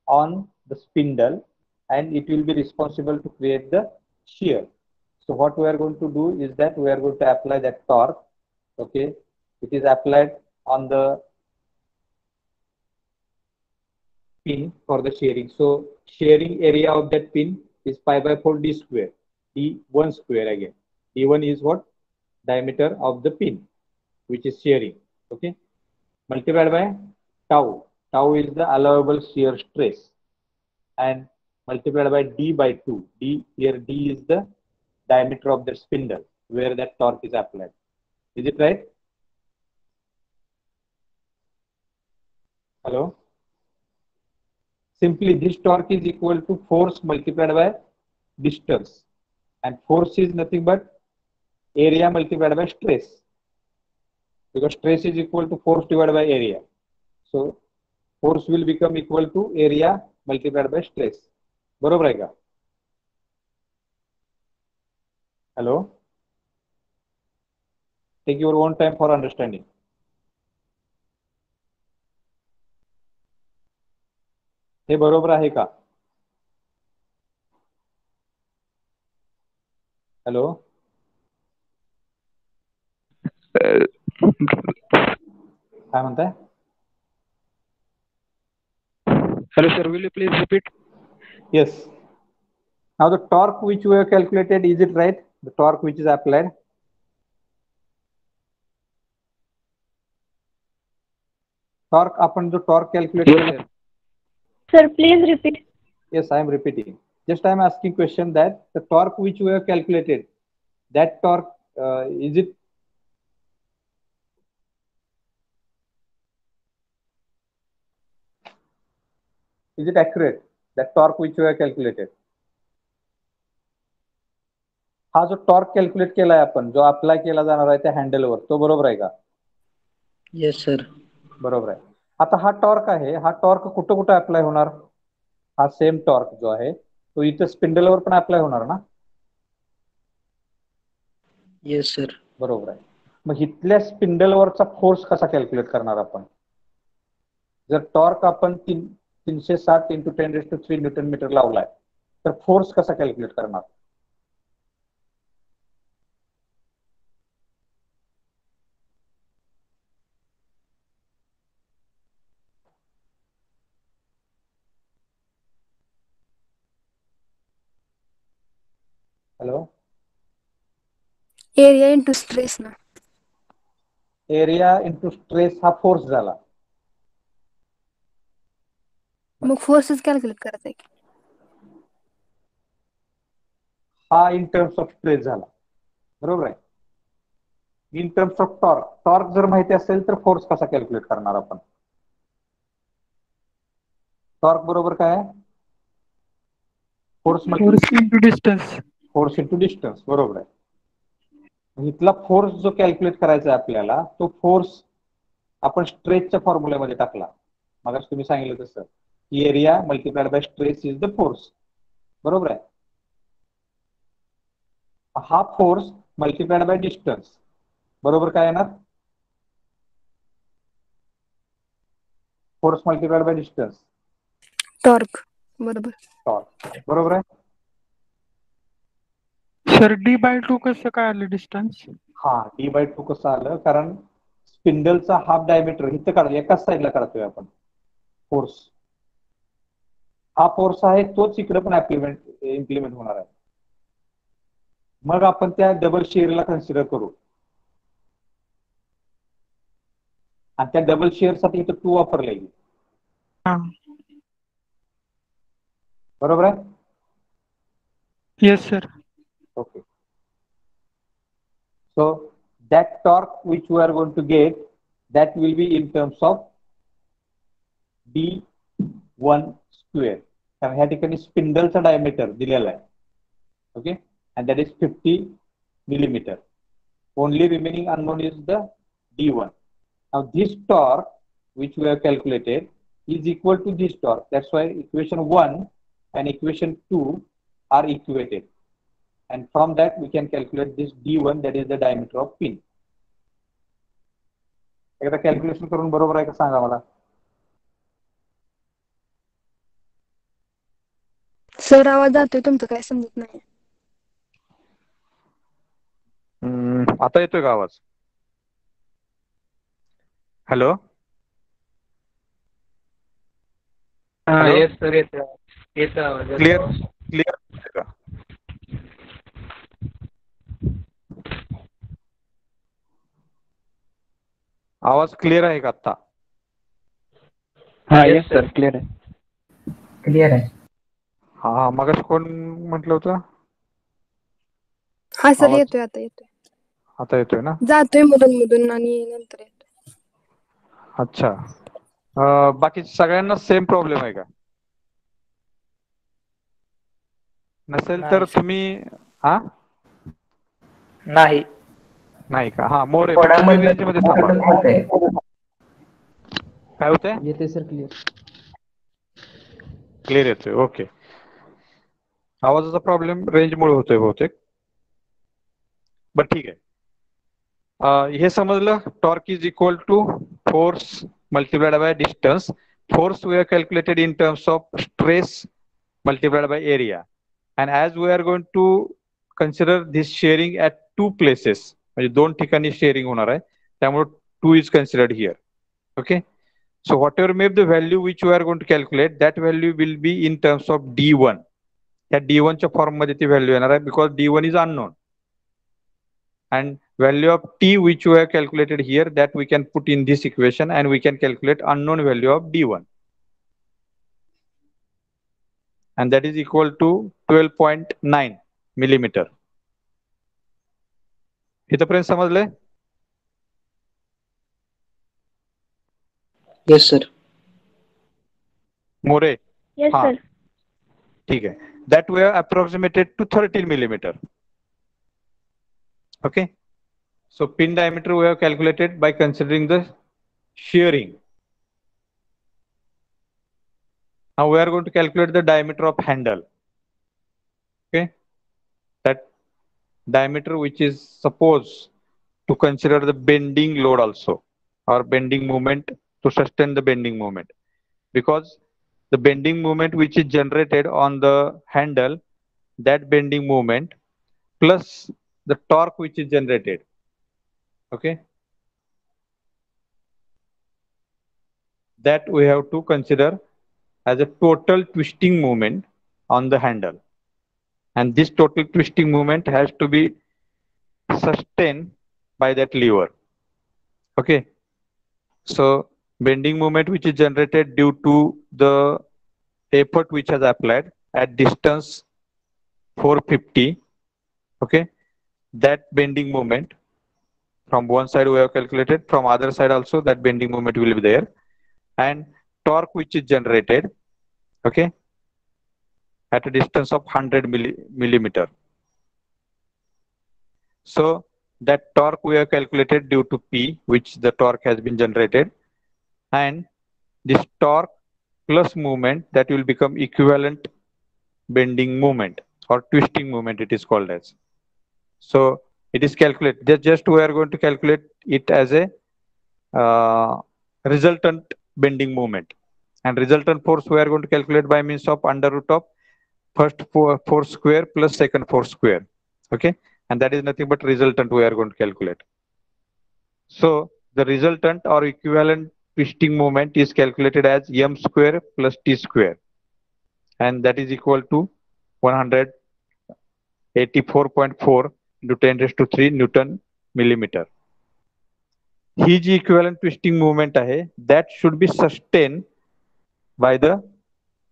on the spindle and it will be responsible to create the shear. So what we are going to do is that we are going to apply that torque. Okay, it is applied on the pin for the shearing. So shearing area of that pin is pi by 4 d square, d1 square again. d1 is what? Diameter of the pin which is shearing. Okay. Multiplied by tau. Tau is the allowable shear stress and multiplied by d by 2. D here, d is the diameter of the spindle where that torque is applied. Is it right? Hello. Simply this torque is equal to force multiplied by distance, and force is nothing but area multiplied by stress, because stress is equal to force divided by area. So force will become equal to area multiplied by stress. बरोबर आहे का? Hello? Take your own time for understanding. हे बरोबर आहे का? Hello, काय म्हणताय?
Hello, sir. Will you please repeat?
Yes. Now the torque which we have calculated, is it right? The torque which is applied. Torque, आपण जो torque calculate केला.
Sir, please repeat.
Yes, I am repeating. Just I am asking question that the torque which we have calculated, that torque, is it accurate? That torque which we have calculated. हा जो torque calculate केलाय आपण, जो apply केला जाणार आहे त्या हँडलवर, तो बरोबर आहे का?
Yes sir.
बरोबर आहे. आता हा टॉर्क आहे, हा टॉर्क कुठं कुठं अप्लाय होणार? हा सेम टॉर्क जो आहे तो इथं स्पिंडलवर पण अप्लाय होणार ना?
Yes sir.
बरोबर आहे. मग इथल्या स्पिंडलवरचा फोर्स कसा कॅल्क्युलेट करणार आपण? जर टॉर्क आपण 360 इंटू 10⁻³ न्यूटन मीटर लावलाय, तर फोर्स कसा कॅल्क्युलेट करणार? हॅलो,
एरिया इंटू स्ट्रेस ना.
एरिया इंटू स्ट्रेस हा फोर्स झाला.
मग फोर्सेस कॅल्क्युलेट करायचं आहे.
हा इन टर्म्स ऑफ स्ट्रेस झाला. बरोबर आहे. In terms of torque, torque जर माहिती असेल तर फोर्स कसा कॅल्क्युलेट करणार आपण? टॉर्क बरोबर काय आहे? Force
into distance.
Force into distance. बरोबर आहे. इथला फोर्स जो कॅल्क्युलेट करायचा आहे आपल्याला, तो फोर्स आपण स्ट्रेसच्या फॉर्म्युल्यामध्ये टाकला. मग तुम्ही सांगितलं तसं की area multiplied by stress is the force. बरोबर आहे. हा फोर्स मल्टिप्लाइड बाय डिस्टन्स बरोबर काय येणार? Force multiplied by distance
torque. बरोबर.
टॉर्क. बरोबर आहे.
सर d/2 कसं काय आलं डिस्टन्स?
हा, d/2 कसं आलं? कारण स्पिंडलचा हाफ डायमीटर इथं काढतो, एकाच साईडला काढतोय आपण फोर्स. हा फोर्स आहे तोच इकडे पण इम्प्लिमेंट होणार आहे. मग आपण त्या डबल शेअरला कन्सिडर करू, आणि त्या डबल शेअर साठी इथं 2 वापरले. बरोबर आहे.
Yes sir.
Okay. So that torque which we are going to get, that will be in terms of d1 square. कारण ह्या ठिकाणी स्पिंडलचा डायमीटर दिलेला आहे. Okay, and that is 50 millimeter. Only remaining unknown is the d1. Now this torque which we have calculated is equal to this torque. That's why equation 1 and equation 2 are equated. And from that we can calculate this d1, that is the diameter of pin. एकदा calculation करून बरोबर आहे का सांगा मला.
Sir आवाज जातोय तुमचं, काय समजत नाही.
आता येतोय का आवाज? हॅलो.
येस सर, येतो आवाज.
क्लिअर क्लिअर का? आवाज क्लिअर आहे का आता?
हा येस सर, क्लिअर आहे.
क्लिअर आहे.
हा, मग कोण म्हटलं होतं?
हा सर,
आवाज-
येतोय. आता येतोय.
आता येतोय ना?
जातोय मधून मधून आणि नंतर येतोय.
अच्छा. बाकी सगळ्यांना सेम प्रॉब्लेम आहे का?
नसेल तर
नाही.
तुम्ही हा
नाही.
नाही का? हा मोरे
थोडा
तुम्ही
मधलं
रेंज मध्ये थांबा.
अटकत होतंय.
काय होतंय?
येते सर क्लिअर.
क्लिअर येतोय. ओके. आवाजाचा प्रॉब्लेम रेंजमुळे होतोय बहुतेक. बरं ठीक आहे. हे समजलं. Torque is equal to force multiplied by distance. Force we have calculated in terms of stress multiplied by area. And as we are going to consider this sharing at two places, म्हणजे दोन ठिकाणी sharing होणार आहे, त्यामुळे 2 is considered here. Okay. So whatever may be the value which we are going to calculate, that value will be in terms of D1. त्या D1 च्या form मध्ये ती व्हॅल्यू येणार आहे, because D1 is unknown. And value of T which we have calculated here, that we can put in this equation and we can calculate unknown value of D1. And that is equal to 12.9 millimeter. इथपर्यंत समजले?
Yes sir.
More?
Yes
हाँ.
Sir.
ठीक है. That we have approximated to 13 millimeter. Okay. So pin diameter we have calculated by considering the shearing. Now we are going to calculate the diameter of handle. Okay. That diameter which is supposed to consider the bending load also, or bending moment, to sustain the bending moment. Because the bending moment which is generated on the handle, that bending moment plus the torque which is generated. Okay. That we have to consider as a total twisting moment on the handle. And this total twisting moment has to be sustained by that lever. Okay. So bending moment which is generated due to the effort which has applied at distance 450. Okay. That bending moment from one side we have calculated, from other side also that bending moment will be there. And torque which is generated, okay, at a distance of 100 millimeter. So that torque we have calculated due to P, which the torque has been generated, and this torque plus movement, that will become equivalent bending moment or twisting moment, it is called as. So it is calculated. Just we are going to calculate it as a resultant bending moment. And resultant force we are going to calculate by means of under root of first force square plus second force square. Okay. And that is nothing but resultant we are going to calculate. So the resultant or equivalent twisting moment is calculated as m square plus t square. And that is equal to 184.4 into 10 raised to 3 Newton millimeter. He ji equivalent twisting moment आहे, that should be sustained by the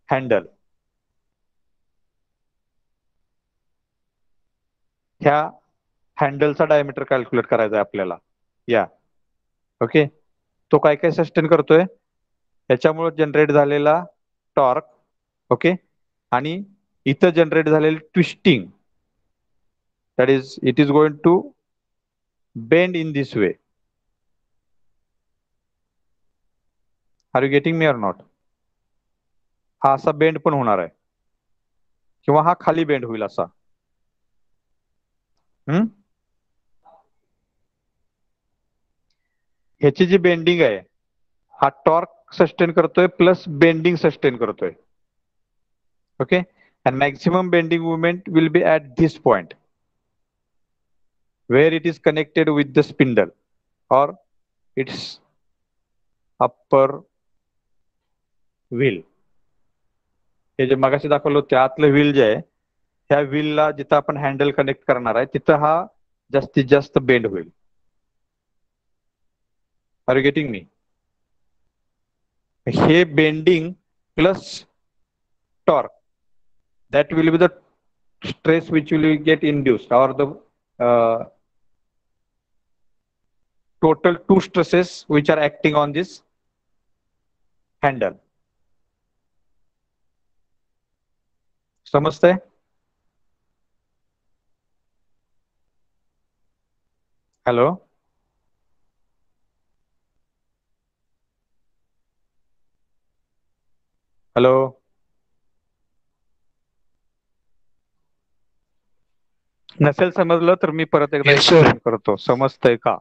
handle. ह्या हँडलचा diameter calculate करायचा आहे आपल्याला. या okay. तो काय काय sustain करतोय, त्याच्यामुळे जनरेट झालेला टॉर्क, ओके, आणि इथं जनरेट झालेली twisting, that is it is going to bend in this way. Are you getting me or not? हा असा बेंड पण होणार आहे, किंवा हा खाली बेंड होईल असा. ह्याची जी बेंडिंग आहे, हा टॉर्क सस्टेन करतोय प्लस बेंडिंग सस्टेन करतोय. Okay. And maximum bending movement will be at this point where it is connected with the spindle or its upper wheel. हे जे मगाशी दाखवलं होतं आतलं व्हील जे आहे, ह्या व्हीलला जिथं आपण हँडल कनेक्ट करणार आहे तिथं हा जास्तीत जास्त बेंड होईल. Are you getting me? हे bending plus torque, that will be the stress which will get induced, or the total two stresses which are acting on this handle. समजतंय? हॅलो. हॅलो. नसेल समजलं तर मी परत एकदा एक्सप्लेन करतो. समजतंय का?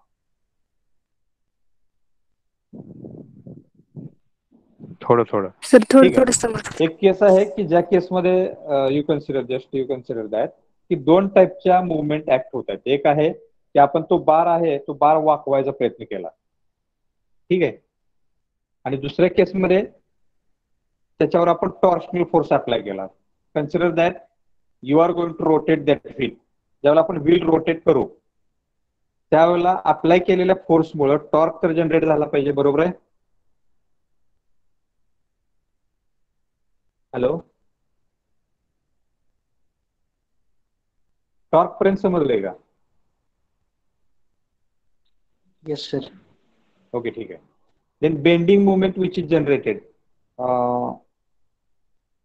थोडं थोडं.
सर थोडं
ठीक
थोडं
आहे.
समजलं.
एक केस आहे की ज्या केसमध्ये यू कन्सिडर दॅट की दोन टाईपच्या मुवमेंट ऍक्ट होत आहेत. एक आहे की आपण तो बार वाकवायचा प्रयत्न केला. ठीक आहे. आणि दुसऱ्या केसमध्ये त्याच्यावर आपण टॉर्शनल फोर्स अप्लाय केला. Consider that you are going to rotate that wheel. ज्यावेळेला आपण व्हील रोटेट करू त्यावेळेला अप्लाय केलेल्या फोर्समुळे टॉर्क तर जनरेट झाला पाहिजे. बरोबर आहे? हॅलो. टॉर्क पर्यंत समजलंय का?
Yes sir.
ओके, ठीक आहे. Then bending movement which is generated.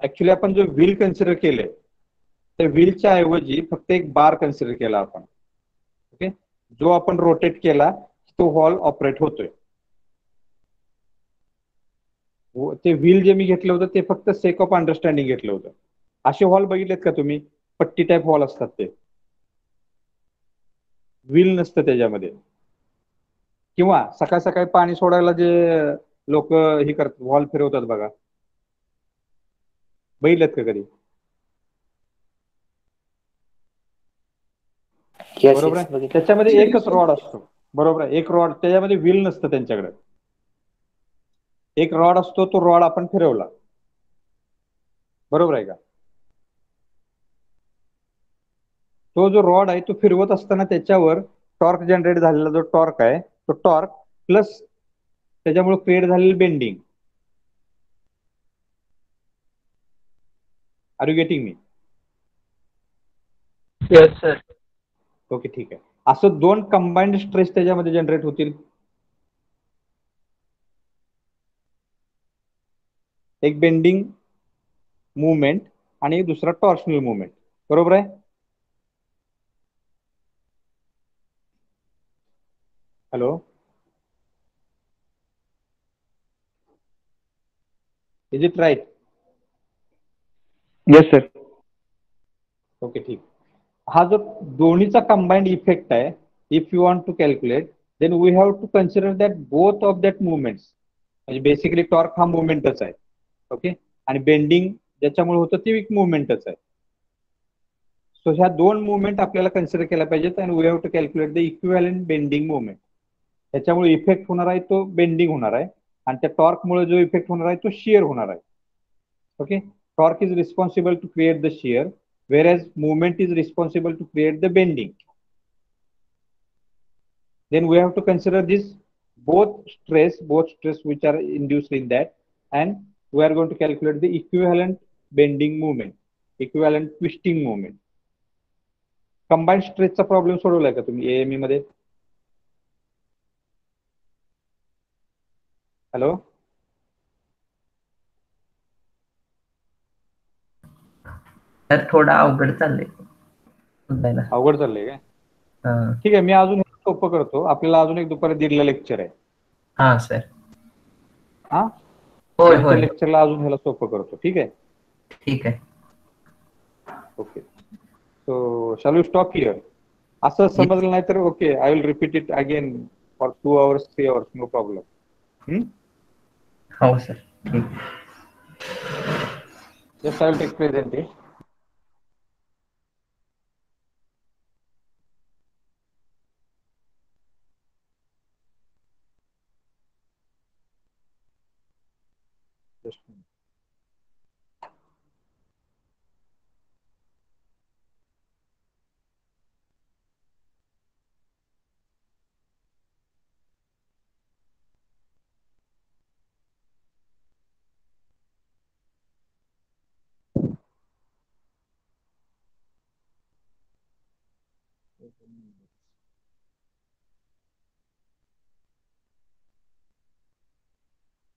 Actually आपण जो व्हील कन्सिडर केले त्या व्हीलच्या ऐवजी फक्त एक बार कन्सिडर केला आपण. ओके. जो आपण रोटेट केला तो हॉल ऑपरेट होतोय. ते व्हील जे मी घेतलं होतं ते फक्त सेक ऑफ अंडरस्टँडिंग घेतलं होतं. असे हॉल बघितलेत का तुम्ही? पट्टी टाईप हॉल असतात ते. व्हील नसतं त्याच्यामध्ये. किंवा सकाळ सकाळी पाणी सोडायला जे लोक हे करतात वॉल फिरवतात बघा. बघितलेत का कधी? बरोबर आहे. त्याच्यामध्ये एकच रॉड असतो. बरोबर आहे. एक रॉड, त्याच्यामध्ये व्हील नसतं त्यांच्याकडे. एक रॉड असतो, तो रॉड आपण फिरवला. बरोबर आहे का? तो जो रॉड आहे तो फिरवत असताना त्याच्यावर टॉर्क जनरेट झालेला जो टॉर्क आहे तो टॉर्क प्लस त्याच्यामुळे क्रिएट झालेली bending. Are you getting me?
Yes sir.
Okay, ठीक आहे. असं दोन कंबाइंड स्ट्रेस त्याच्यामध्ये जनरेट होतील. एक बेंडिंग मुवमेंट आणि दुसरा टॉर्शनल मुवमेंट. बरोबर आहे? Hello. Is it right?
Yes sir.
Okay, ठीक. हा जो दोन्हीचा कंबाइंड इफेक्ट आहे, if you want to calculate then we have to consider that both of that movements. म्हणजे बेसिकली टॉर्क हा मुवमेंटच आहे. ओके. आणि बेंडिंग ज्याच्यामुळे होतं ती एक मुवमेंटच आहे. सो ह्या दोन मुवमेंट आपल्याला कन्सिडर केल्या पाहिजेत आणि we have to calculate the equivalent bending movement. त्याच्यामुळे इफेक्ट होणार आहे तो बेंडिंग होणार आहे आणि त्या टॉर्कमुळे जो इफेक्ट होणार आहे तो शिअर होणार आहे. Okay. Torque is responsible to create the shear, whereas movement is responsible to create the bending. Then we have to consider this both stress which are induced in that, and we are going to calculate the equivalent bending moment, equivalent twisting moment. Combined stress चा problem सोडवलाय का तुम्ही AME मध्ये? Hello.
तर थोडा अवघड चाललंय.
अवघड चाललंय काय? ठीक आहे, मी अजून सोपं करतो. आपल्याला अजून एक दुपारी 1:30 लेक्चर आहे.
हा सर.
हा,
होय
पुढच्या
होय.
लेक्चरला अजून ह्याला सोपं करतो. ठीक आहे?
ठीक आहे.
Okay. So shall we stop here? असं समजलं नाही तर okay, I will repeat it again for 2 hours 3 hours, no problem.
हो सर. ठीक.
Just I will take present.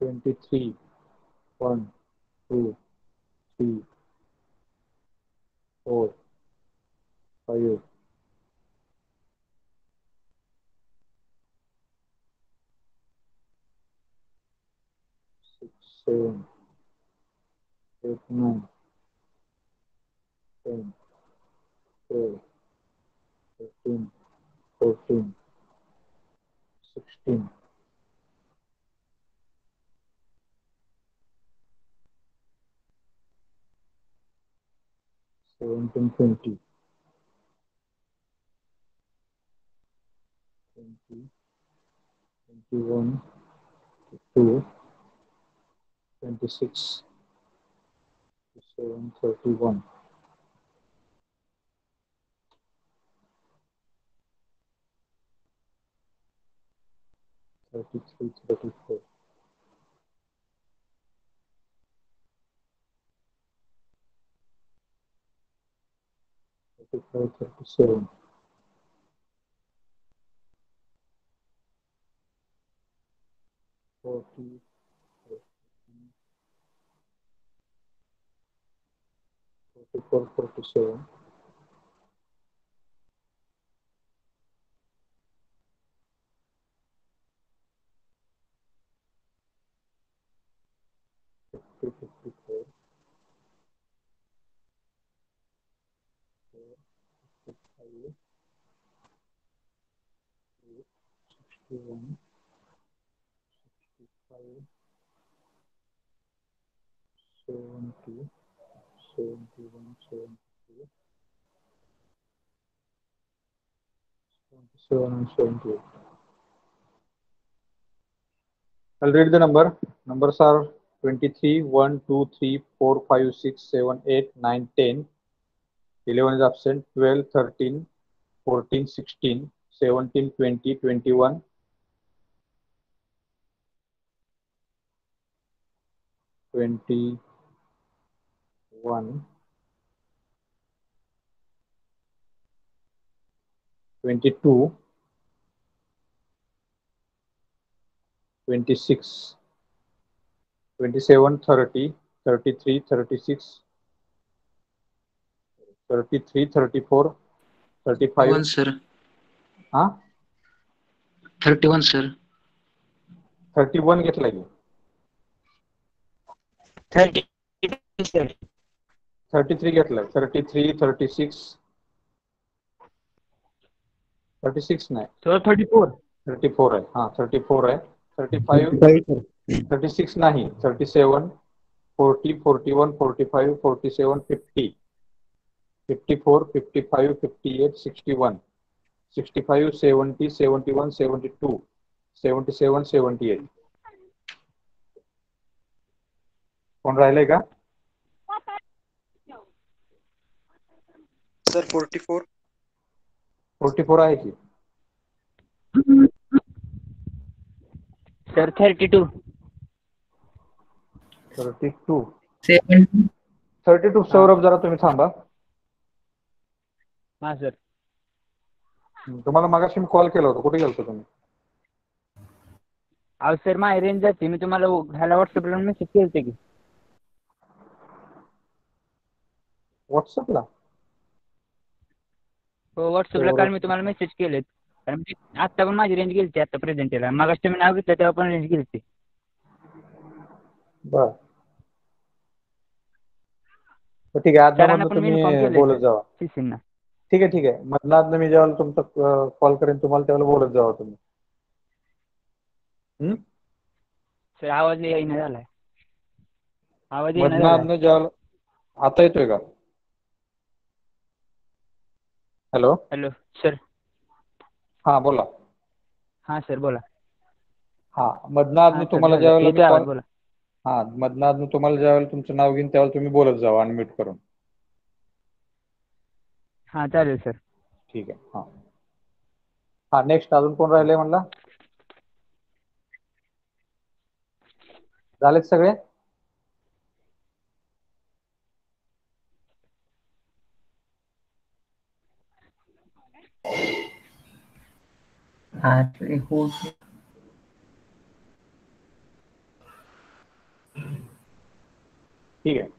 Twenty-three. 1, 2, 3, 4, 5,
7, 8, 9, 10, 12, 13, 14, 16, 17, 20, 21, 22, 26, 27, 31, 33, 34, 35, 37, 40, 44, 47, 50, 54, 55, 61, 65, 70, 71, 72, 77 and 78. I'll read the number. Numbers are 23, 1, 2, 3, 4, 5, 6, 7, 8, 9, 10. 11 is absent. 12, 13, 14, 16, 17, 20, 21, 21, 22, 26, 27, 30, 33, 36, 33, 34, 35.
1 sir.
Huh?
31 sir.
31 घेतला की 33 घेतला 33, 36, 36 नाही
34
34 आहे हा 34 आहे 35 36 नाही 37 40 41 45 47 50 54 55 58 61 65 70 71 72 77 78 कोण राहिलंय का
सर 44
44 आहे की
सर 32
32
70.
32 सौरभ जरा तुम्ही थांबा
हा सर
तुम्हाला मगाशी मी कॉल केला होता कुठे गेलता तुम्ही
अहो सर माझी रेंज जाते मी तुम्हाला ह्याला व्हॉट्सअपला मेसेज केलते की
व्हॉट्सअपला
हो व्हॉट्सअपला काल मी तुम्हाला मेसेज केलेत कारण आत्ता पण माझी रेंज गेलती आता प्रेझेंटला मगाशी तुम्ही नाव घेतलं तेव्हा पण रेंज गेलती
बर ठीक आहे
सरांना
आजमधनं
पण मी इन्फॉर्म
तुम्ही
केलंय
बोलत जावा
सीसींना
ठीक आहे मधनं मी जेव्हा तुमचा कॉल करेन तुम्हाला त्यावेळेला बोलत जावा तुम्ही
सर आवाज येईना झालाय आवाज येईना झालाय
मधनं जेव्हा आता येतोय का हॅलो
हॅलो सर
हा बोला
हा सर बोला
हा मधनं
सर
तुम्हाला
झालं
ज्यावेळेला मी
येतोय आवाज
कॉल
बोला
हा मधनं तुम्हाला ज्यावेळेला तुमचं नाव घेईन त्यावेळेला तुम्ही बोलत जावा अनम्यूट करून
हा चालेल सर
ठीक आहे हा हा नेक्स्ट अजून कोण राहिले म्हणला झालेत सगळे ठीक आहे